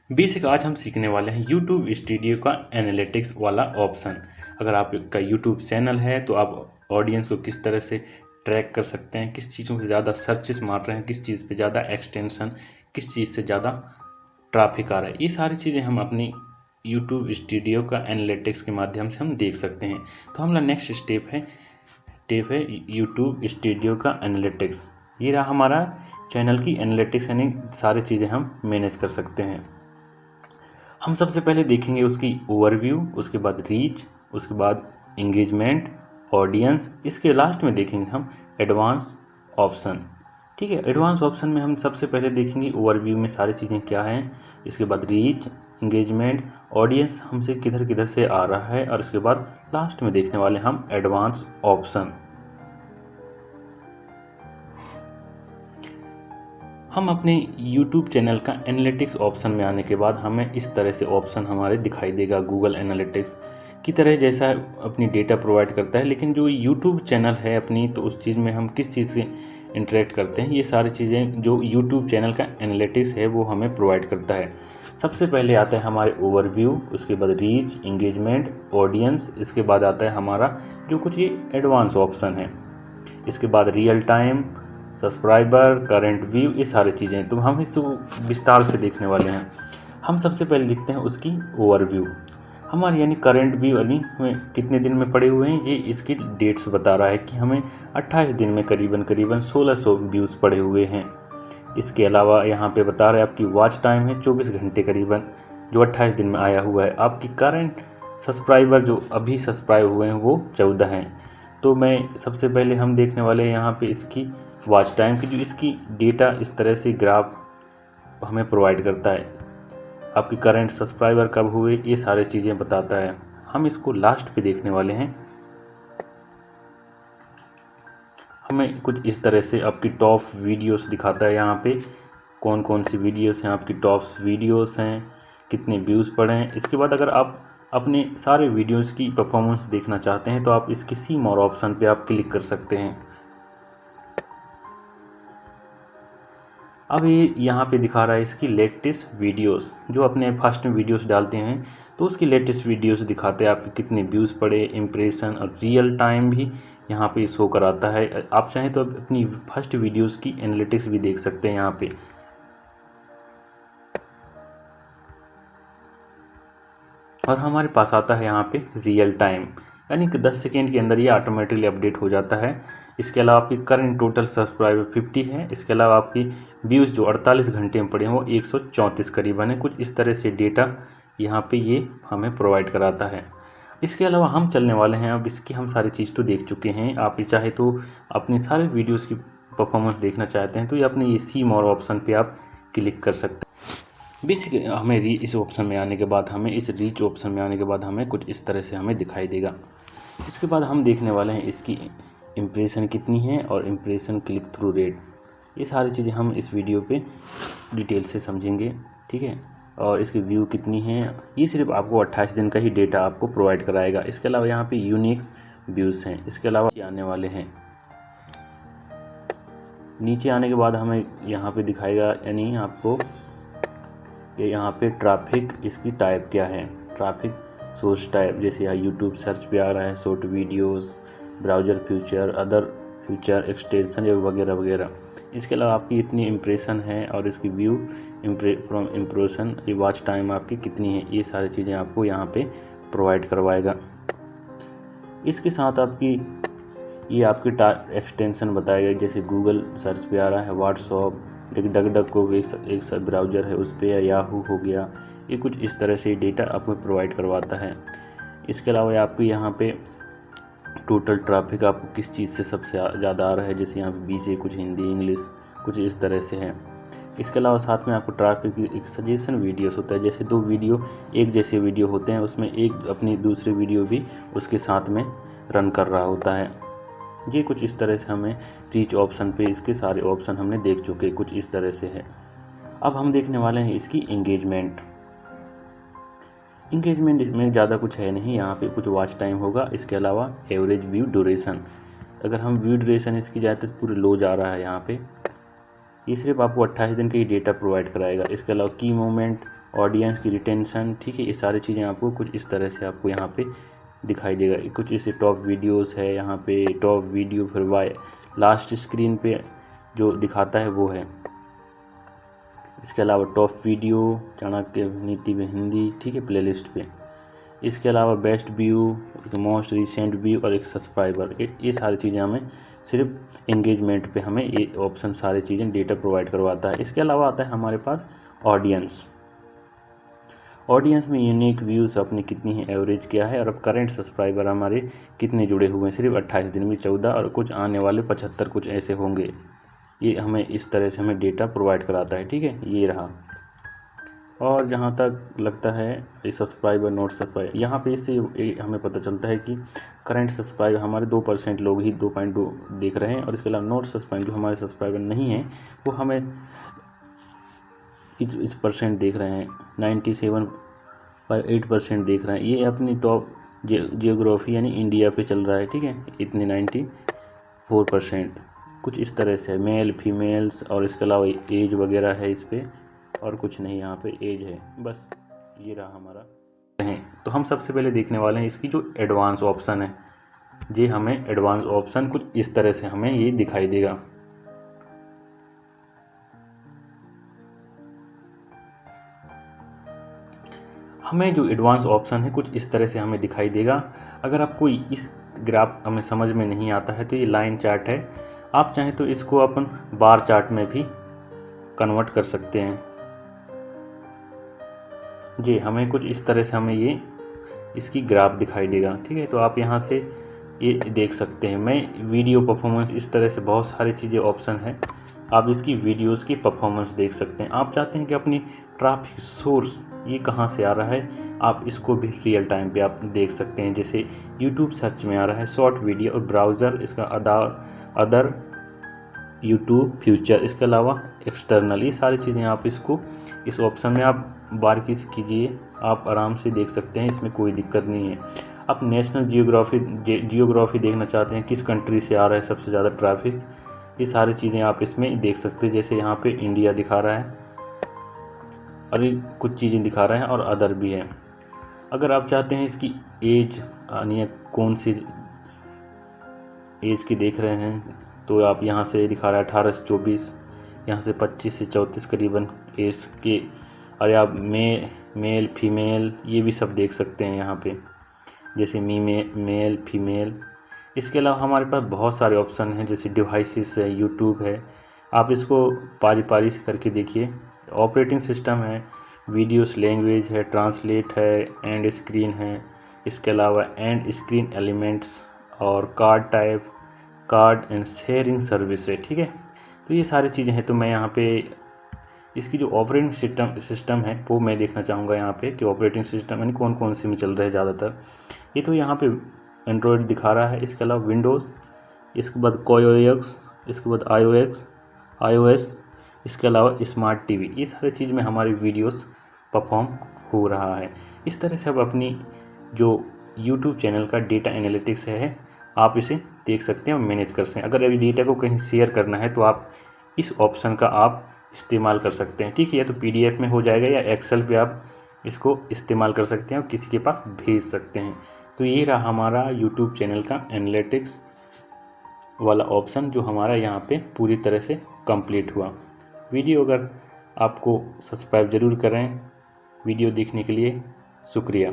Basic आज हम सीखने वाले हैं यूट्यूब स्टूडियो का एनालिटिक्स वाला ऑप्शन। अगर आपका यूट्यूब चैनल है तो आप ऑडियंस को किस तरह से ट्रैक कर सकते हैं, किस चीज़ों से ज़्यादा सर्चेस मार रहे हैं, किस चीज़ पे ज़्यादा एक्सटेंशन, किस चीज़ से ज़्यादा ट्रैफिक आ रहा है, ये सारी चीज़ें हम अपनी यूट्यूब स्टूडियो का एनालिटिक्स के माध्यम से हम देख सकते हैं। तो हमारा नेक्स्ट स्टेप है यूट्यूब स्टूडियो का एनालिटिक्स। ये रहा हमारा चैनल की एनालिटिक्स, यानी सारी चीज़ें हम मैनेज कर सकते हैं। हम सबसे पहले देखेंगे उसकी ओवरव्यू, उसके बाद रीच, उसके बाद इंगेजमेंट, ऑडियंस, इसके लास्ट में देखेंगे हम एडवांस ऑप्शन। ठीक है, एडवांस ऑप्शन में हम सबसे पहले देखेंगे ओवरव्यू में सारी चीज़ें क्या हैं, इसके बाद रीच, इंगेजमेंट, ऑडियंस हमसे किधर किधर से आ रहा है, और इसके बाद लास्ट में देखने वाले हम एडवांस ऑप्शन। हम अपने YouTube चैनल का एनालिटिक्स ऑप्शन में आने के बाद हमें इस तरह से ऑप्शन हमारे दिखाई देगा। गूगल एनालिटिक्स की तरह जैसा अपनी डेटा प्रोवाइड करता है, लेकिन जो YouTube चैनल है अपनी, तो उस चीज़ में हम किस चीज़ से इंटरेक्ट करते हैं, ये सारी चीज़ें जो YouTube चैनल का एनालिटिक्स है वो हमें प्रोवाइड करता है। सबसे पहले आता है हमारे ओवरव्यू, उसके बाद रीच, इंगेजमेंट, ऑडियंस, इसके बाद आता है हमारा जो कुछ ये एडवांस ऑप्शन है, इसके बाद real time, subscriber, current view, ये सारी चीज़ें। तो हम इसको विस्तार से देखने वाले हैं। हम सबसे पहले देखते हैं उसकी ओवरव्यू। हमारे यानी करंट व्यू यानी में कितने दिन में पड़े हुए हैं, ये इसकी डेट्स बता रहा है कि हमें 28 दिन में करीबन 1600 व्यूज़ पड़े हुए हैं। इसके अलावा यहाँ पे बता रहा है आपकी वॉच टाइम है 24 घंटे करीबन, जो 28 दिन में आया हुआ है। आपकी करंट सब्सक्राइबर जो अभी सब्सक्राइब हुए हैं वो 14 हैं। तो मैं सबसे पहले हम देखने वाले हैं यहाँ पे इसकी वॉच टाइम की, जो इसकी डेटा इस तरह से ग्राफ हमें प्रोवाइड करता है। आपकी करंट सब्सक्राइबर कब हुए, ये सारी चीज़ें बताता है। हम इसको लास्ट पे देखने वाले हैं। हमें कुछ इस तरह से आपकी टॉप वीडियोस दिखाता है। यहाँ पे कौन कौन सी वीडियोस हैं, आपकी टॉप वीडियोस हैं, कितने व्यूज़ पड़े हैं। इसके बाद अगर आप अपने सारे वीडियोस की परफॉर्मेंस देखना चाहते हैं तो आप इसके सी मोर ऑप्शन पे आप क्लिक कर सकते हैं। अब ये यहाँ पे दिखा रहा है इसकी लेटेस्ट वीडियोस, जो अपने फर्स्ट में वीडियोस डालते हैं तो उसकी लेटेस्ट वीडियोस दिखाते हैं आपके कितने व्यूज़ पड़े, इम्प्रेशन, और रियल टाइम भी यहाँ पे शो कराता है। आप चाहें तो अपनी फर्स्ट वीडियोस की एनालिटिक्स भी देख सकते हैं यहाँ पे। और हमारे पास आता है यहाँ पे रियल टाइम, यानी कि 10 सेकेंड के अंदर ये ऑटोमेटिकली अपडेट हो जाता है। इसके अलावा आपकी करंट टोटल सब्सक्राइबर 50 है। इसके अलावा आपकी व्यूज़ जो 48 घंटे में पड़े हैं वो 134 करीबन है। कुछ इस तरह से डेटा यहाँ पे ये हमें प्रोवाइड कराता है। इसके अलावा हम चलने वाले हैं, अब इसकी हम सारी चीज़ तो देख चुके हैं। आप चाहे तो अपनी सारे वीडियोज़ की परफॉर्मेंस देखना चाहते हैं तो ये अपने ये सी मोर ऑप्शन पर आप क्लिक कर सकते हैं। बेसिक हमें इस ऑप्शन में आने के बाद हमें इस रीच ऑप्शन में आने के बाद हमें कुछ इस तरह से हमें दिखाई देगा। इसके बाद हम देखने वाले हैं इसकी इम्प्रेशन कितनी है और इम्प्रेशन क्लिक थ्रू रेट। ये सारी चीज़ें हम इस वीडियो पे डिटेल से समझेंगे, ठीक है। और इसकी व्यू कितनी है, ये सिर्फ आपको 28 दिन का ही डेटा आपको प्रोवाइड कराएगा। इसके अलावा यहाँ पे यूनिक्स व्यूज़ हैं। इसके अलावा आने वाले हैं, नीचे आने के बाद हमें यहाँ पे दिखाएगा, यानी आपको ये यहाँ पे ट्रैफिक इसकी टाइप क्या है, ट्रैफिक सोर्स टाइप, जैसे यहाँ यूट्यूब सर्च पे आ रहा है short videos, browser feature, other feature, extension वगैरह वगैरह। इसके अलावा आपकी इतनी इम्प्रेशन है और इसकी व्यू फ्रॉम इम्प्रेशन, ये वॉच टाइम आपकी कितनी है, ये सारी चीज़ें आपको यहाँ पे प्रोवाइड करवाएगा। इसके साथ आपकी ये आपकी एक्सटेंशन बताएगा, जैसे गूगल सर्च पे आ रहा है, व्हाट्सअप, डग डग को एक सब ब्राउज़र है उस पर, या याहू हो गया। ये कुछ इस तरह से डेटा आपको प्रोवाइड करवाता है। इसके अलावा आपको यहाँ पे टोटल ट्रैफिक आपको किस चीज़ से सबसे ज़्यादा आ रहा है, जैसे यहाँ पे 20 है, कुछ हिंदी, इंग्लिश, कुछ इस तरह से है। इसके अलावा साथ में आपको ट्रैफिक की एक सजेशन वीडियोस होता है, जैसे दो वीडियो एक जैसे वीडियो होते हैं, उसमें एक अपनी दूसरी वीडियो भी उसके साथ में रन कर रहा होता है। ये कुछ इस तरह से हमें रीच ऑप्शन पे इसके सारे ऑप्शन हमने देख चुके, कुछ इस तरह से है। अब हम देखने वाले हैं इसकी इंगेजमेंट। इंगेजमेंट इसमें ज़्यादा कुछ है नहीं, यहाँ पे कुछ वॉच टाइम होगा। इसके अलावा एवरेज व्यू ड्यूरेशन, अगर हम व्यू ड्यूरेशन इसकी जाए तो पूरे लो जा रहा है यहाँ पे। ये सिर्फ आपको 28 दिन का ही डेटा प्रोवाइड कराएगा। इसके अलावा की मोमेंट, ऑडियंस की रिटेंशन, ठीक है, ये सारी चीज़ें आपको कुछ इस तरह से आपको यहाँ पे दिखाई देगा। कुछ जैसे टॉप वीडियोस है यहाँ पे, टॉप वीडियो, फिर वाई लास्ट स्क्रीन पे जो दिखाता है वो है। इसके अलावा टॉप वीडियो, चाणक्य नीति में हिंदी, ठीक है, प्लेलिस्ट पे। इसके अलावा best view, most recent view और एक सब्सक्राइबर, ये सारी चीज़ें हमें सिर्फ एंगेजमेंट पे हमें ये ऑप्शन सारी चीज़ें डेटा प्रोवाइड करवाता है। इसके अलावा आता है हमारे पास ऑडियंस। ऑडियंस में यूनिक व्यूज़ अपने कितनी है, एवरेज क्या है, और अब करंट सब्सक्राइबर हमारे कितने जुड़े हुए हैं, सिर्फ 28 दिन में 14, और कुछ आने वाले 75 कुछ ऐसे होंगे। ये हमें इस तरह से हमें डेटा प्रोवाइड कराता है, ठीक है, ये रहा। और जहाँ तक लगता है ये सब्सक्राइबर नोट सब्सक्राइब, यहाँ पे इससे हमें पता चलता है कि करंट सब्सक्राइबर हमारे 2% लोग ही 2.2 देख रहे हैं, और इसके अलावा नोट सब्सक्राइब जो हमारे सब्सक्राइबर नहीं हैं वो हमें इस परसेंट देख रहे हैं, 97.8% देख रहे हैं। ये अपनी टॉप जियोग्राफी यानी इंडिया पे चल रहा है, ठीक है, इतने 94%, कुछ इस तरह से मेल फीमेल्स, और इसके अलावा एज वगैरह है इस पर, और कुछ नहीं, यहाँ पे एज है बस। ये रहा हमारा है। तो हम सबसे पहले देखने वाले हैं इसकी जो एडवांस ऑप्शन है। ये हमें एडवांस ऑप्शन कुछ इस तरह से हमें ये दिखाई देगा। हमें जो एडवांस ऑप्शन है कुछ इस तरह से हमें दिखाई देगा। अगर आपको इस ग्राफ हमें समझ में नहीं आता है तो ये लाइन चार्ट है, आप चाहें तो इसको अपन बार चार्ट में भी कन्वर्ट कर सकते हैं। जी हमें कुछ इस तरह से हमें ये इसकी ग्राफ दिखाई देगा, ठीक है। तो आप यहाँ से ये देख सकते हैं। मैं वीडियो परफॉर्मेंस, इस तरह से बहुत सारी चीज़ें ऑप्शन है, आप इसकी वीडियोस की परफॉर्मेंस देख सकते हैं। आप चाहते हैं कि अपनी ट्रैफिक सोर्स ये कहाँ से आ रहा है, आप इसको भी रियल टाइम पे आप देख सकते हैं। जैसे यूट्यूब सर्च में आ रहा है शॉर्ट वीडियो, और ब्राउज़र इसका अदर यूट्यूब फ्यूचर, इसके अलावा एक्सटर्नल, ये सारी चीज़ें आप इसको इस ऑप्शन में आप बारीकी से कीजिए, आप आराम से देख सकते हैं, इसमें कोई दिक्कत नहीं है। आप नेशनल जियोग्राफी देखना चाहते हैं, किस कंट्री से आ रहा है सबसे ज़्यादा ट्रैफिक, ये सारी चीज़ें आप इसमें देख सकते हैं। जैसे यहाँ पे इंडिया दिखा रहा है, और ये कुछ चीज़ें दिखा रहे हैं, और अदर भी है। अगर आप चाहते हैं इसकी एज यानी कौन सी एज की देख रहे हैं, तो आप यहाँ से दिखा रहा है 18 से 24, यहाँ से 25 से 34 करीबन एज के, और आप मेल फीमेल ये भी सब देख सकते हैं यहाँ पे, जैसे मेल फीमेल। इसके अलावा हमारे पास बहुत सारे ऑप्शन हैं, जैसे डिवाइसेस है, यूट्यूब है, आप इसको पारी पारी से करके देखिए। ऑपरेटिंग सिस्टम है, वीडियोस लैंग्वेज है, ट्रांसलेट है, एंड स्क्रीन है, इसके अलावा एंड स्क्रीन एलिमेंट्स, और card type, card and sharing service है, ठीक है। तो ये सारी चीज़ें हैं। तो मैं यहाँ पे इसकी जो ऑपरेटिंग सिस्टम है वो मैं देखना चाहूँगा यहाँ पे, कि ऑपरेटिंग सिस्टम यानी कौन कौन से में चल रहे हैं ज़्यादातर। ये तो यहाँ पे एंड्रॉयड दिखा रहा है, इसके अलावा विंडोज़, इसके बाद कोयोएक्स, इसके बाद iOS, इसके अलावा स्मार्ट टीवी, ये सारी चीज़ में हमारी वीडियोस परफॉर्म हो रहा है। इस तरह से अब अपनी जो YouTube चैनल का डेटा एनालिटिक्स है आप इसे देख सकते हैं और मैनेज कर सकते हैं। अगर अभी डेटा को कहीं शेयर करना है तो आप इस ऑप्शन का आप इस्तेमाल कर सकते हैं, ठीक है। या तो PDF में हो जाएगा, या एक्सेल पे आप इसको इस्तेमाल कर सकते हैं और किसी के पास भेज सकते हैं। तो ये रहा हमारा YouTube चैनल का एनालिटिक्स वाला ऑप्शन, जो हमारा यहाँ पे पूरी तरह से कंप्लीट हुआ। वीडियो अगर आपको सब्सक्राइब ज़रूर करें। वीडियो देखने के लिए शुक्रिया।